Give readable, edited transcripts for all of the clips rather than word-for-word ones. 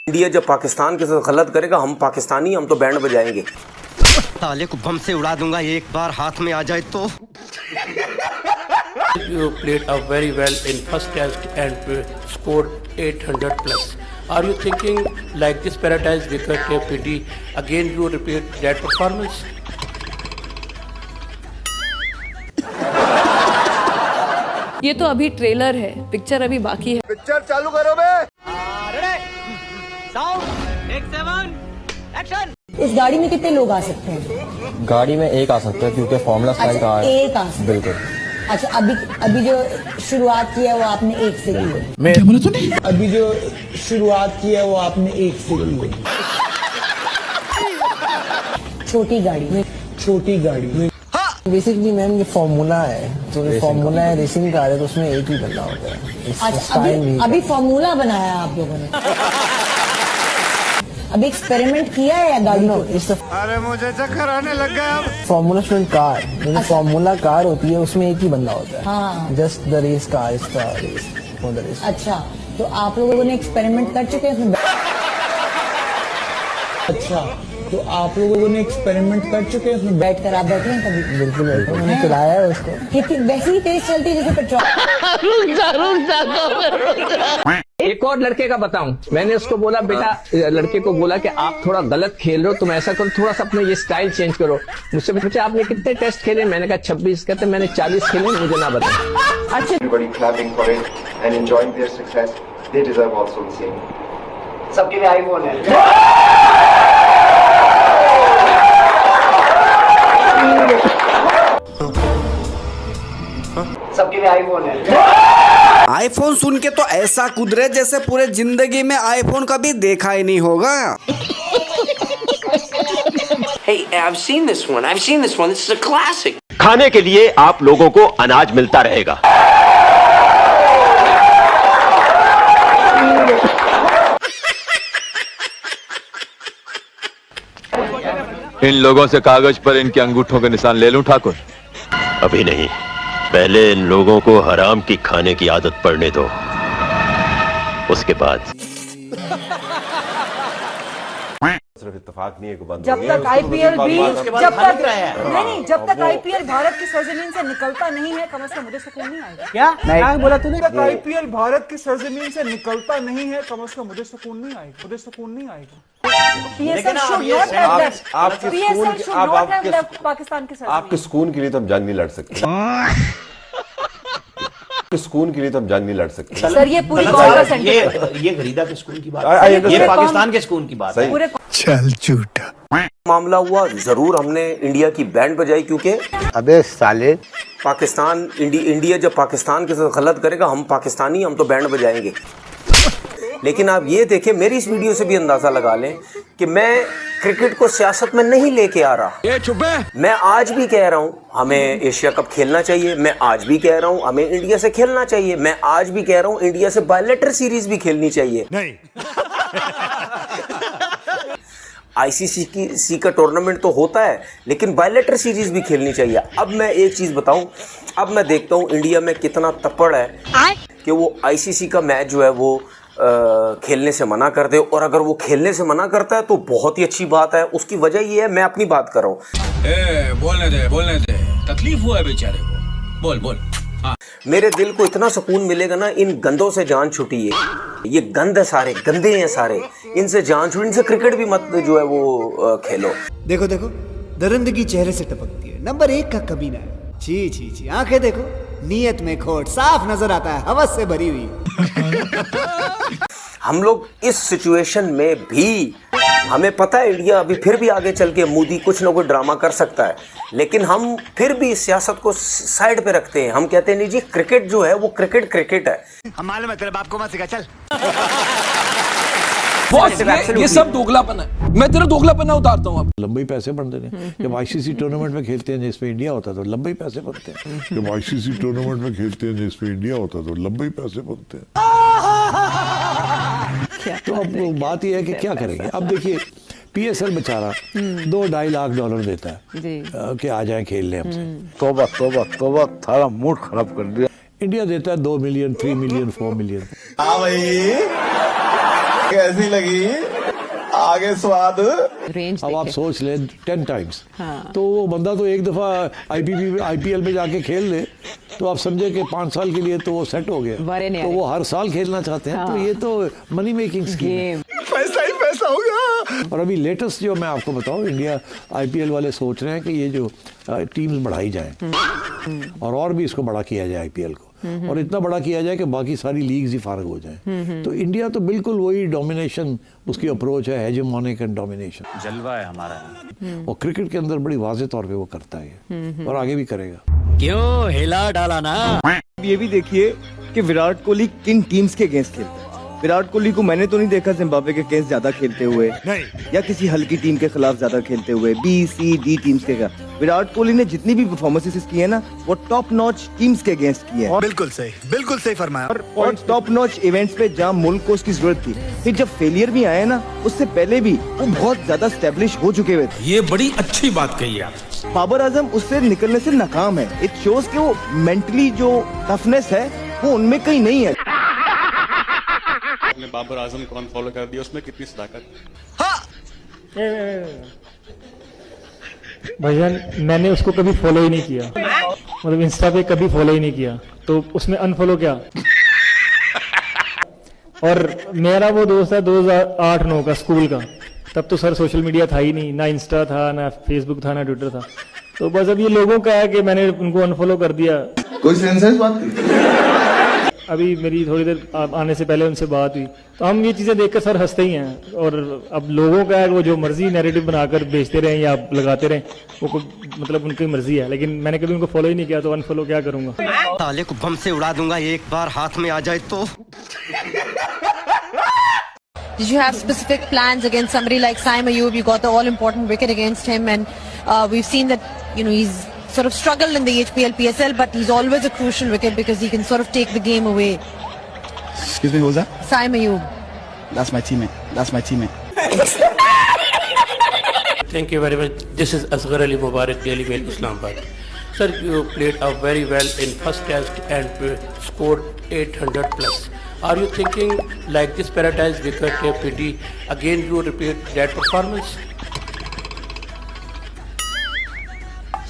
India जब पाकिस्तान के साथ गलत करेगा, हम पाकिस्तानी, हम तो बैंड बजाएंगे। ताले को बम से उड़ा दूंगा एक बार हाथ में आ जाए तो। You played very well in first test and scored 800 plus. Are you thinking like this Paradise wicket PD again you repeat that performance? ये तो अभी ट्रेलर है, पिक्चर अभी बाकी है। पिक्चर चालू करो बे। इस गाड़ी में कितने लोग आ सकते हैं? गाड़ी में एक आ सकता है क्योंकि फॉर्मूला स्टाइल का है। एक आ सकता है। बिल्कुल। अच्छा, अभी जो शुरुआत की है वो आपने एक से की है। मैं बोला तो नहीं। अभी जो शुरुआत की है वो आपने एक से की है। छोटी गाड़ी। बेसिकली मैम ये फॉर्मूला है, तो ये फॉर्मूला है, रेसिंग कार है, तो उसमें एक ही बंदा होता है। अच्छा, अभी फॉर्मूला बनाया आप लोगों ने? अभी एक्सपेरिमेंट किया है या गाड़ी को? अरे मुझे चक्कर आने लग गया अब। फॉर्मूला स्टूडेंट कार, जो फॉर्मूला कार होती है उसमें एक ही बंदा होता है। हाँ। Just the race car is the race for the race. अच्छा, तो आप लोगों ने एक्सपेरिमेंट कर चुके हैं इसमें? इसमें बैठ कर आप बैठे हैं कभी? बिल्कुल मैंने चलाया है उसको। कितनी वैसे ही तेज चलती है जैसे पेट्रोल? एक और लड़के का बताऊं, मैंने उसको बोला बेटा, लड़के को बोला कि आप थोड़ा गलत खेल रहे हो, तुम ऐसा करो, थोड़ा सा अपना ये स्टाइल चेंज करो। मुझसे पूछे आपने कितने टेस्ट खेले? मैंने कहा 26। कहते मैंने 40 खेले, मुझे ना बताया। अच्छा, Everybody clapping for it and enjoying their success. They deserve also the same. सबके लिए आईफोन है। सबके लिए आईफोन है। आईफोन सुन के तो ऐसा कुदरे जैसे पूरे जिंदगी में आईफोन कभी देखा ही नहीं होगा। Hey, I've seen this one. This is a classic. खाने के लिए आप लोगों को अनाज मिलता रहेगा। इन लोगों से कागज पर इनके अंगूठों के निशान ले लूं ठाकुर? अभी नहीं, पहले इन लोगों को हराम की खाने की आदत पड़ने दो, उसके बाद। सिर्फ इत्तेफाक नहीं है, जब तक आईपीएल भी जब तक आईपीएल भारत की सरजमीन से निकलता नहीं है, कम से कम मुझे सुकून नहीं आएगा। क्या बोला तूने? आईपीएल भारत की सरजमीन से निकलता नहीं है, कम से कम मुझे सुकून नहीं आएगा। पाकिस्तान की आपके सुकून के लिए तो हम जंग नहीं लड़ सकते। सुकून के लिए तो हम जंग नहीं लड़ सकते। सर, ये पूरी ये गरीदा के सुकून की बात है, ये पाकिस्तान के सुकून की बात है। चल झूठा मामला हुआ, जरूर हमने इंडिया की बैंड बजाई, क्योंकि अबे साले, पाकिस्तान इंडिया जब पाकिस्तान के साथ गलत करेगा, हम पाकिस्तानी, हम तो बैंड बजाएंगे। लेकिन आप ये देखें, मेरी इस वीडियो से भी अंदाजा लगा लें कि मैं क्रिकेट को सियासत में नहीं लेके आ रहा। ये चुप है। मैं आज भी कह रहा हूँ हमें एशिया कप खेलना चाहिए, मैं आज भी कह रहा हूँ हमें इंडिया से खेलना चाहिए, मैं आज भी कह रहा हूँ इंडिया से बायलेटर सीरीज भी खेलनी चाहिए। नहीं। आईसीसी का टूर्नामेंट तो होता है, लेकिन बायलेटर सीरीज भी खेलनी चाहिए। अब मैं एक चीज बताऊं, अब मैं देखता हूं इंडिया में कितना तपड़ है कि वो आईसीसी का मैच जो है वो खेलने से मना कर दे, और अगर वो खेलने से मना करता है तो बहुत ही अच्छी बात है। उसकी वजह ये है, मैं अपनी बात कर रहा हूँ। बोलने दे, तकलीफ हुआ है बेचारे को, बोल। हाँ। मेरे दिल को इतना सुकून मिलेगा ना, इन गंदों से जान छुटी है। ये गंद है, सारे गंदे हैं सारे, इनसे जान छुटी, इनसे क्रिकेट भी मत जो है वो खेलो। देखो दरिंदगी चेहरे से टपकती है, नंबर 1 का कमीना है। छी आंखें देखो, नीयत में खोट साफ नजर आता है, हवस से भरी हुई। हम लोग इस सिचुएशन में भी, हमें पता है इंडिया अभी फिर भी आगे चल के मोदी कुछ ना कुछ ड्रामा कर सकता है, लेकिन हम फिर भी सियासत को साइड पे रखते हैं। हम कहते हैं नहीं जी, क्रिकेट जो है वो क्रिकेट है। हम मालूम है, तेरे बाप को मत सिखा, चल। ये सब दोगलापन है, मैं तेरा दोगलापना उतारता हूँ। लंबे पैसे बनते हैं। जब आईसीसी टूर्नामेंट में खेलते हैं जिसपे इंडिया होता तो लंबे पैसे बनते हैं। जब आईसीसी टूर्नामेंट में खेलते हैं जिसपे इंडिया होता तो लंबे पैसे बनते हैं। तो अब बात यह है कि क्या करेंगे। अब देखिए, पीएसएल बेचारा $2-2.5 लाख देता है कि आ जाए खेल लें हमसे। तोबा थारा मूड खराब कर दिया। इंडिया देता है 2 मिलियन, 3 मिलियन, 4 मिलियन। कैसी लगी आगे स्वाद? रेंज अब आप सोच ले 10 टाइम्स, हाँ। तो वो बंदा तो एक दफा आईपीएल में जाके खेल ले तो आप समझे कि 5 साल के लिए तो वो सेट हो गया। तो वो हर साल खेलना चाहते हैं। तो ये तो मनी मेकिंग स्कीम है, पैसा ही पैसा होगा। और अभी लेटेस्ट जो मैं आपको बताऊं, इंडिया आईपीएल वाले सोच रहे हैं कि ये जो टीम्स बढ़ाई जाएं और भी इसको बड़ा किया जाए आईपीएल को, और इतना बड़ा किया जाए कि बाकी सारी लीग्स ही फारग हो जाएं। तो इंडिया तो बिल्कुल वही डोमिनेशन उसकी अप्रोच है, हेजेमोनिक एंड डोमिनेशन जलवा है हमारा। और क्रिकेट के अंदर बड़ी वाज़ेह तौर पे वो करता है और आगे भी करेगा। क्यों हिला डाला ना। ये भी देखिए कि विराट कोहली किन टीम्स के अगेंस्ट खेलता है। विराट कोहली को मैंने तो नहीं देखा जिम्बाब्वे के अगेंस्ट ज्यादा खेलते हुए, नहीं, या किसी हल्की टीम के खिलाफ ज्यादा खेलते हुए, बी सी डी टीम्स के खिलाफ। विराट कोहली ने जितनी भी परफॉर्मेंसेस की है ना, वो टॉप नॉच टीम्स के अगेंस्ट की है। बिल्कुल सही फरमाया। और टॉप नॉच इवेंट्स पे जहाँ मुल्क को उसकी जरूरत थी, फिर जब फेलियर भी आए ना, उससे पहले भी वो बहुत ज्यादा स्टैब्लिश हो चुके हुए थे। ये बड़ी अच्छी बात कही आप। बाबर आजम उससे निकलने से नाकाम है। इट शोज कि वो मेंटली जो टफनेस है वो उनमें कहीं नहीं है। आपने बाबर आजम को अनफॉलो कर दिया, उसमें कितनी सदाकत? भाईजान मैंने उसको कभी फॉलो ही नहीं किया, मतलब इंस्टा पे कभी फॉलो ही नहीं किया, तो उसमें अनफॉलो क्या। और मेरा वो दोस्त है 2008-9 का, स्कूल का। तब तो सर सोशल मीडिया था ही नहीं, ना इंस्टा था, ना फेसबुक था, ना ट्विटर था। तो बस अब ये लोगों का है कि मैंने उनको अनफॉलो कर दिया। कोई सेंस है इस बात की? अभी मेरी थोड़ी देर आने से पहले उनसे बात हुई, तो हम ये चीजें देखकर सर हंसते ही हैं। और अब लोगों का है वो जो मर्जी नैरेटिव बनाकर बेचते रहें या लगाते रहें, वो मतलब उनकी मर्जी है, लेकिन मैंने कभी उनको फॉलो ही नहीं किया, तो अनफॉलो क्या करूंगा। साले को बम से उड़ा दूंगा एक बार हाथ में आ जाए तो। Did you have specific plans against somebody like Saim Ayub? You got the all-important wicket against him, and we've seen that he's sort of struggled in the HPL PSL, but he's always a crucial wicket because he can sort of take the game away. Excuse me, who's that? Saim Ayub. That's my teammate. Thank you very much. This is Asghar Ali Mubarak, Daily Mail, Islamabad. Sir, you played very well in first test and scored 800 plus. Are you thinking like this Paradise wicket PD again you repeat that performance?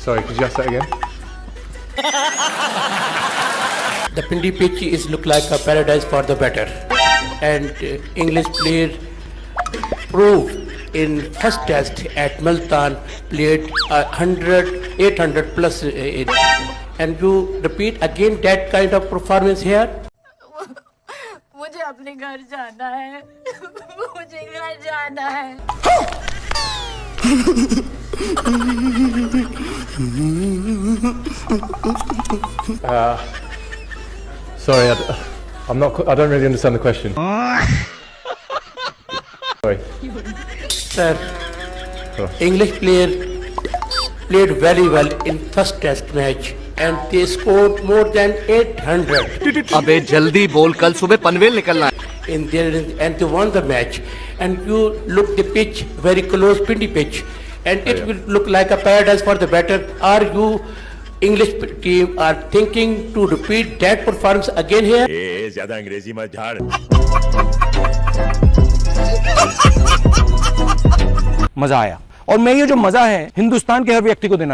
Sorry, could you ask that again? The Pindi pitch is look like a paradise for the batter, and English player proved in first test at Multan played 800 plus, and you repeat again that kind of performance here. मुझे अपने घर जाना है। मुझे घर जाना है। Sorry, I don't really understand the question. Sorry. Sir, English player played very well in first test match and they scored more than 800. अबे जल्दी बोल, कल सुबह पनवेल निकलना है। In there and they won the match, and you look the pitch very close Pindi pitch, and it will look like a paradise for the batter. Are you English team are thinking to repeat that performance again here? ज्यादा अंग्रेजी मत झाड़। मजा आया, और मैं ये जो मजा है हिंदुस्तान के हर व्यक्ति को देना